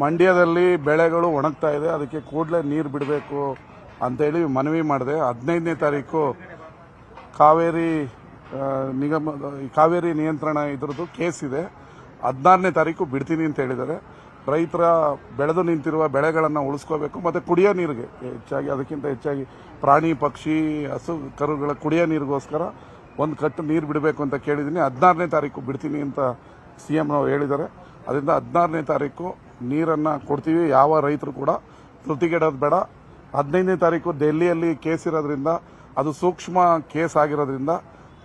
ಮಂಡ್ಯದಲ್ಲಿ ಬೆಳೆಗಳು ಒಣಗ್ತಾ ಇದೆ, ಅದಕ್ಕೆ ಕೂಡಲೇ ನೀರು ಬಿಡಬೇಕು ಅಂತೇಳಿ ಮನವಿ ಮಾಡಿದೆ. 15ನೇ ತಾರೀಕು ಕಾವೇರಿ ಕಾವೇರಿ ನಿಯಂತ್ರಣ ಇದ್ರದ್ದು ಕೇಸ್ ಇದೆ. 16ನೇ ತಾರೀಕು ಬಿಡ್ತೀನಿ ಅಂತ ಹೇಳಿದ್ದಾರೆ. ರೈತರ ಬೆಳೆದು ನಿಂತಿರುವ ಬೆಳೆಗಳನ್ನು ಉಳಿಸ್ಕೋಬೇಕು, ಮತ್ತು ಕುಡಿಯೋ ನೀರಿಗೆ ಹೆಚ್ಚಾಗಿ, ಅದಕ್ಕಿಂತ ಹೆಚ್ಚಾಗಿ ಪ್ರಾಣಿ ಪಕ್ಷಿ ಹಸು ಕರುಗಳ ಕುಡಿಯೋ ನೀರಿಗೋಸ್ಕರ ಒಂದು ಕಟ್ಟು ನೀರು ಬಿಡಬೇಕು ಅಂತ ಕೇಳಿದ್ದೀನಿ. 16ನೇ ತಾರೀಕು ಬಿಡ್ತೀನಿ ಅಂತ ಸಿಎಂ ಅವರು ಹೇಳಿದ್ದಾರೆ. ಅದರಿಂದ 16ನೇ ತಾರೀಕು ನೀರನ್ನು ಕೊಡ್ತೀವಿ. ಯಾವ ರೈತರು ಕೂಡ ತೃಪ್ತಿಗೆಡೋದು ಬೇಡ. 15ನೇ ತಾರೀಕು ಡೆಲ್ಲಿಯಲ್ಲಿ ಕೇಸ್ ಇರೋದ್ರಿಂದ, ಅದು ಸೂಕ್ಷ್ಮ ಕೇಸ್ ಆಗಿರೋದ್ರಿಂದ,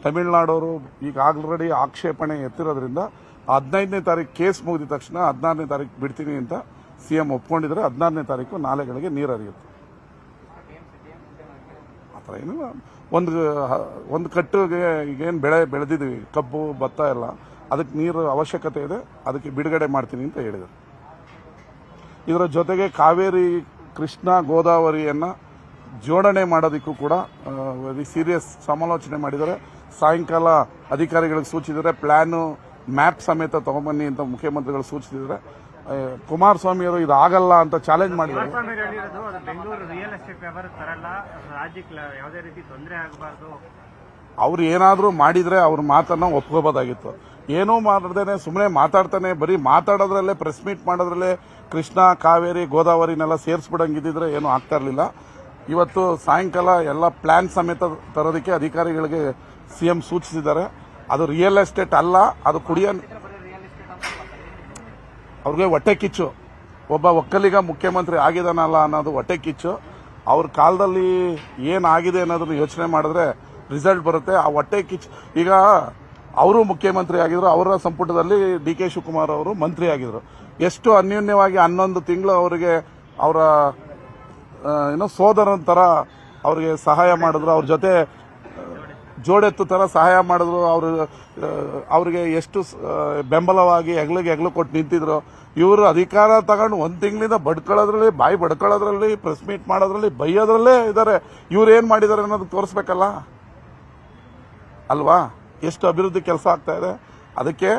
ತಮಿಳುನಾಡವರು ಈಗ ಆಲ್ರೆಡಿ ಆಕ್ಷೇಪಣೆ ಎತ್ತಿರೋದ್ರಿಂದ 15ನೇ ತಾರೀಕು ಕೇಸ್ ಮುಗಿದ ತಕ್ಷಣ 16ನೇ ತಾರೀಕು ಬಿಡ್ತೀನಿ ಅಂತ ಸಿಎಂ ಒಪ್ಕೊಂಡಿದ್ದಾರೆ. 16ನೇ ತಾರೀಕು ನಾಲೆಗಳಿಗೆ ನೀರು ಹರಿಯುತ್ತೆ. ಆ ಥರ ಏನಿಲ್ಲ. ಒಂದು ಕಟ್ಟಿಗೆ ಈಗೇನು ಬೆಳೆ ಬೆಳೆದಿದ್ದೀವಿ, ಕಬ್ಬು ಭತ್ತ ಎಲ್ಲ, ಅದಕ್ಕೆ ನೀರು ಅವಶ್ಯಕತೆ ಇದೆ, ಅದಕ್ಕೆ ಬಿಡುಗಡೆ ಮಾಡ್ತೀನಿ ಅಂತ ಹೇಳಿದರು. ಇದರ ಜೊತೆಗೆ ಕಾವೇರಿ ಕೃಷ್ಣ ಗೋದಾವರಿಯನ್ನು ಜೋಡಣೆ ಮಾಡೋದಕ್ಕೂ ಕೂಡ ಸೀರಿಯಸ್ ಸಮಾಲೋಚನೆ ಮಾಡಿದ್ದಾರೆ. ಸಾಯಂಕಾಲ ಅಧಿಕಾರಿಗಳಿಗೆ ಸೂಚಿಸಿದರೆ ಪ್ಲಾನು ಮ್ಯಾಪ್ ಸಮೇತ ತಗೊಂಬನ್ನಿ ಅಂತ ಮುಖ್ಯಮಂತ್ರಿಗಳು ಸೂಚಿಸಿದ್ದಾರೆ. ಕುಮಾರಸ್ವಾಮಿ ಅವರು ಇದಾಗಲ್ಲ ಅಂತ ಚಾಲೆಂಜ್ ಮಾಡಿದ್ದಾರೆ. ಅವ್ರು ಏನಾದರೂ ಮಾಡಿದ್ರೆ ಅವ್ರ ಮಾತನ್ನ ಒಪ್ಕೋಬೋದಾಗಿತ್ತು. ಏನೂ ಮಾಡದೇನೆ ಸುಮ್ಮನೆ ಮಾತಾಡ್ತಾನೆ, ಬರೀ ಮಾತಾಡೋದ್ರಲ್ಲೇ, ಪ್ರೆಸ್ ಮೀಟ್ ಮಾಡೋದ್ರಲ್ಲೇ ಕೃಷ್ಣ ಕಾವೇರಿ ಗೋದಾವರಿನೆಲ್ಲ ಸೇರಿಸ್ಬಿಡಂಗಿದ್ದಿದ್ರೆ ಏನೂ ಆಗ್ತಾ ಇರಲಿಲ್ಲ. ಇವತ್ತು ಸಾಯಂಕಾಲ ಎಲ್ಲ ಪ್ಲಾನ್ ಸಮೇತ ತರೋದಕ್ಕೆ ಅಧಿಕಾರಿಗಳಿಗೆ ಸಿಎಂ ಸೂಚಿಸಿದ್ದಾರೆ. ಅದು ರಿಯಲ್ ಎಸ್ಟೇಟ್ ಅಲ್ಲ, ಅದು ಕುಡಿಯೋ ಅವ್ರಿಗೆ ಹೊಟ್ಟೆ ಕಿಚ್ಚು. ಒಬ್ಬ ಒಕ್ಕಲಿಗ ಮುಖ್ಯಮಂತ್ರಿ ಆಗಿದಾನಲ್ಲ ಅನ್ನೋದು ಹೊಟ್ಟೆ ಕಿಚ್ಚು. ಅವ್ರ ಕಾಲದಲ್ಲಿ ಏನಾಗಿದೆ ಅನ್ನೋದನ್ನು ಯೋಚನೆ ಮಾಡಿದ್ರೆ ರಿಸಲ್ಟ್ ಬರುತ್ತೆ. ಆ ಹೊಟ್ಟೆ ಕಿಚ್ಚು. ಈಗ ಅವರು ಮುಖ್ಯಮಂತ್ರಿ ಆಗಿದ್ರು, ಅವರ ಸಂಪುಟದಲ್ಲಿ ಡಿ.ಕೆ. ಶಿವಕುಮಾರ್ ಅವರು ಮಂತ್ರಿ ಆಗಿದ್ರು. ಎಷ್ಟು ಅನ್ಯೋನ್ಯವಾಗಿ 11 ತಿಂಗಳು ಅವರಿಗೆ ಅವರ ಸೋದರನ ತರ ಅವರಿಗೆ ಸಹಾಯ ಮಾಡಿದ್ರು, ಅವ್ರ ಜೊತೆ ಜೋಡೆತ್ತು ತರ ಸಹಾಯ ಮಾಡಿದ್ರು. ಅವ್ರಿಗೆ ಎಷ್ಟು ಬೆಂಬಲವಾಗಿ ಹೆಗ್ಲು ಕೊಟ್ಟು ನಿಂತಿದ್ರು. ಇವರು ಅಧಿಕಾರ ತಗೊಂಡು 1 ತಿಂಗಳಿಂದ ಬಡ್ಕೊಳ್ಳೋದ್ರಲ್ಲಿ, ಬಾಯಿ ಬಡ್ಕೊಳ್ಳೋದ್ರಲ್ಲಿ, ಪ್ರೆಸ್ ಮೀಟ್ ಮಾಡೋದ್ರಲ್ಲಿ, ಬೈಯೋದ್ರಲ್ಲೇ ಇದ್ದಾರೆ. ಇವ್ರು ಏನ್ ಮಾಡಿದ್ದಾರೆ ಅನ್ನೋದು ತೋರಿಸ್ಬೇಕಲ್ಲ ಅಲ್ವಾ? ಎಷ್ಟು ಅಭಿವೃದ್ಧಿ ಕೆಲಸ ಆಗ್ತಾ ಇದೆ. ಅದಕ್ಕೆ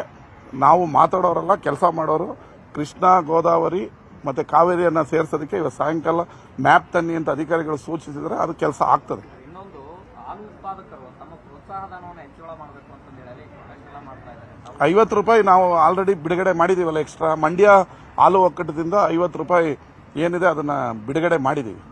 ನಾವು ಮಾತಾಡೋರಲ್ಲ, ಕೆಲಸ ಮಾಡೋರು. ಕೃಷ್ಣ ಗೋದಾವರಿ ಮತ್ತೆ ಕಾವೇರಿಯನ್ನು ಸೇರಿಸೋದಕ್ಕೆ ಇವತ್ತು ಸಾಯಂಕಾಲ ಮ್ಯಾಪ್ ತನ್ನಿ ಅಂತ ಅಧಿಕಾರಿಗಳು ಸೂಚಿಸಿದರೆ ಅದು ಕೆಲಸ ಆಗ್ತದೆ. ₹50 ನಾವು ಆಲ್ರೆಡಿ ಬಿಡುಗಡೆ ಮಾಡಿದೀವಲ್ಲ ಎಕ್ಸ್ಟ್ರಾ. ಮಂಡ್ಯ ಹಾಲು ಒಕ್ಕೂಟದಿಂದ ₹50 ಏನಿದೆ ಅದನ್ನ ಬಿಡುಗಡೆ ಮಾಡಿದೀವಿ.